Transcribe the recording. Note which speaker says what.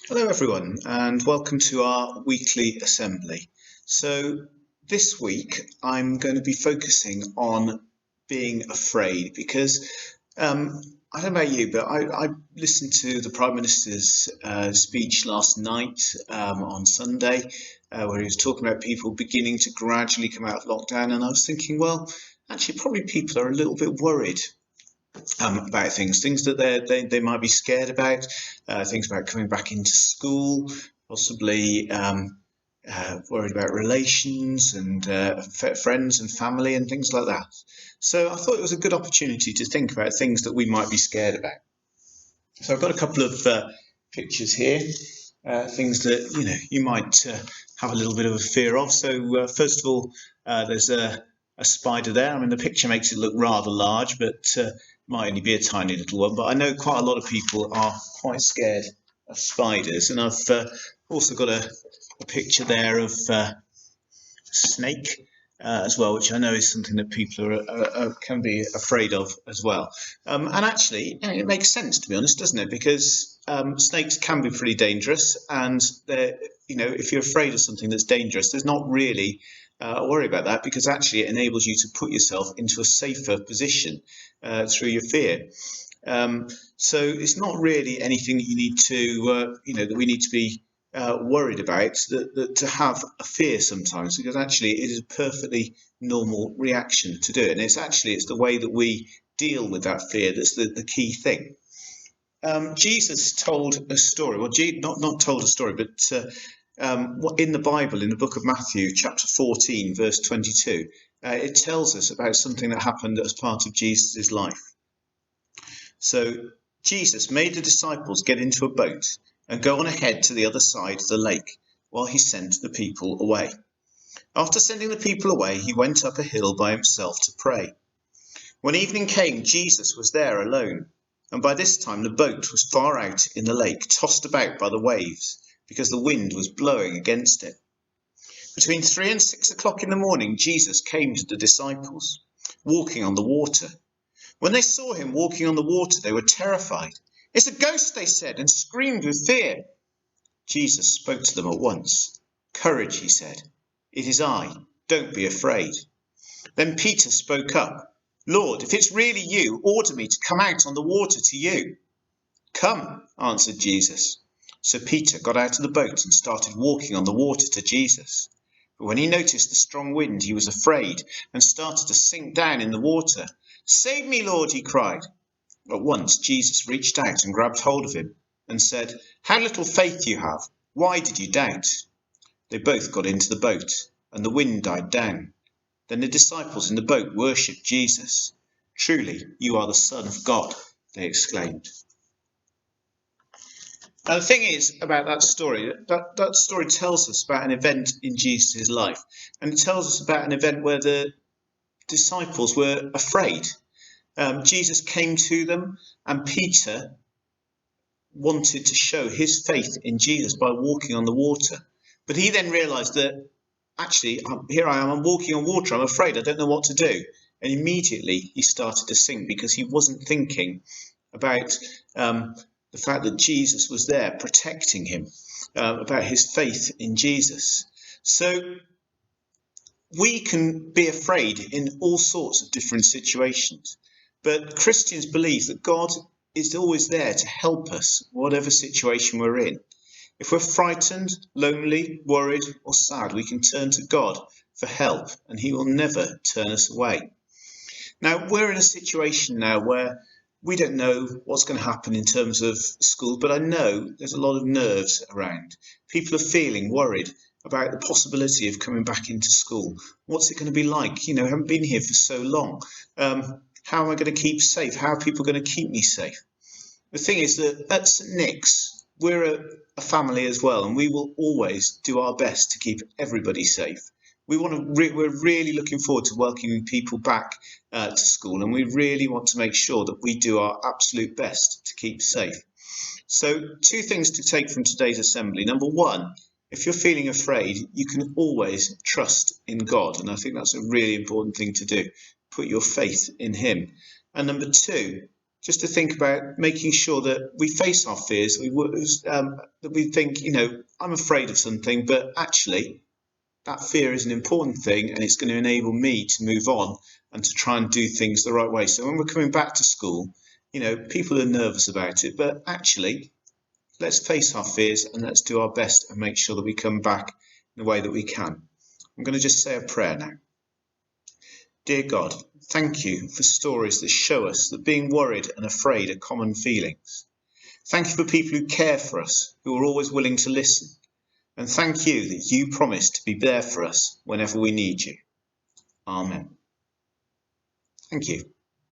Speaker 1: Hello, everyone, and welcome to our weekly assembly. So, this week I'm going to be focusing on being afraid because I don't know about you, but I listened to the Prime Minister's speech last night on Sunday, where he was talking about people beginning to gradually come out of lockdown, and I was thinking, well, actually, probably people are a little bit worried about things that they might be scared about, things about coming back into school, possibly worried about relations and friends and family and things like that. So I thought it was a good opportunity to think about things that we might be scared about. So I've got a couple of pictures here, things that you might have a little bit of a fear of. So first of all, there's a spider there. I mean, the picture makes it look rather large, but might only be a tiny little one. But I know quite a lot of people are quite scared of spiders, and I've also got a picture there of a snake as well, which I know is something that people can be afraid of as well. And actually, it makes sense, to be honest, doesn't it? Because snakes can be pretty dangerous, and if you're afraid of something that's dangerous, there's not really a worry about that, because actually it enables you to put yourself into a safer position through your fear. So it's not really anything that you need to, that we need to be worried about, that to have a fear sometimes, because actually it is a perfectly normal reaction to do it. And it's the way that we deal with that fear that's the key thing. Jesus told a story, well, not told a story, but in the Bible, in the book of Matthew, chapter 14, verse 22, it tells us about something that happened as part of Jesus' life. So Jesus made the disciples get into a boat and go on ahead to the other side of the lake while he sent the people away. After sending the people away, he went up a hill by himself to pray. When evening came, Jesus was there alone, and by this time the boat was far out in the lake, tossed about by the waves, because the wind was blowing against it. Between 3 and 6 o'clock in the morning, Jesus came to the disciples, walking on the water. When they saw him walking on the water, they were terrified. "It's a ghost," they said, and screamed with fear. Jesus spoke to them at once. "Courage," he said. "It is I. Don't be afraid." Then Peter spoke up. "Lord, if it's really you, order me to come out on the water to you." "Come," answered Jesus. So Peter got out of the boat and started walking on the water to Jesus. But when he noticed the strong wind, he was afraid and started to sink down in the water. "Save me, Lord," he cried. At once Jesus reached out and grabbed hold of him and said, "How little faith you have! Why did you doubt?" They both got into the boat, and the wind died down. Then the disciples in the boat worshipped Jesus. "Truly, you are the Son of God," they exclaimed. Now, the thing is about that story, that story tells us about an event in Jesus' life. And it tells us about an event where the disciples were afraid. Jesus came to them, and Peter wanted to show his faith in Jesus by walking on the water. But he then realized that, actually, here I am, I'm walking on water, I'm afraid, I don't know what to do. And immediately he started to sink, because he wasn't thinking about the fact that Jesus was there protecting him, about his faith in Jesus. So we can be afraid in all sorts of different situations, but Christians believe that God is always there to help us, whatever situation we're in. If we're frightened, lonely, worried, or sad, we can turn to God for help, and he will never turn us away. Now, we're in a situation now where we don't know what's going to happen in terms of school, but I know there's a lot of nerves around. People are feeling worried about the possibility of coming back into school. What's it going to be like? I haven't been here for so long. How am I going to keep safe? How are people going to keep me safe? The thing is that at St. Nick's, we're a family as well, and we will always do our best to keep everybody safe. We're really looking forward to welcoming people back to school, and we really want to make sure that we do our absolute best to keep safe. So 2 things to take from today's assembly. Number 1, if you're feeling afraid, you can always trust in God, and I think that's a really important thing to do. Put your faith in him. And number 2, just to think about making sure that we face our fears, that we think, I'm afraid of something, but actually that fear is an important thing and it's going to enable me to move on and to try and do things the right way. So when we're coming back to school, people are nervous about it, but actually, let's face our fears and let's do our best and make sure that we come back in the way that we can. I'm going to just say a prayer now. Dear God, thank you for stories that show us that being worried and afraid are common feelings. Thank you for people who care for us, who are always willing to listen. And thank you that you promise to be there for us whenever we need you. Amen. Thank you.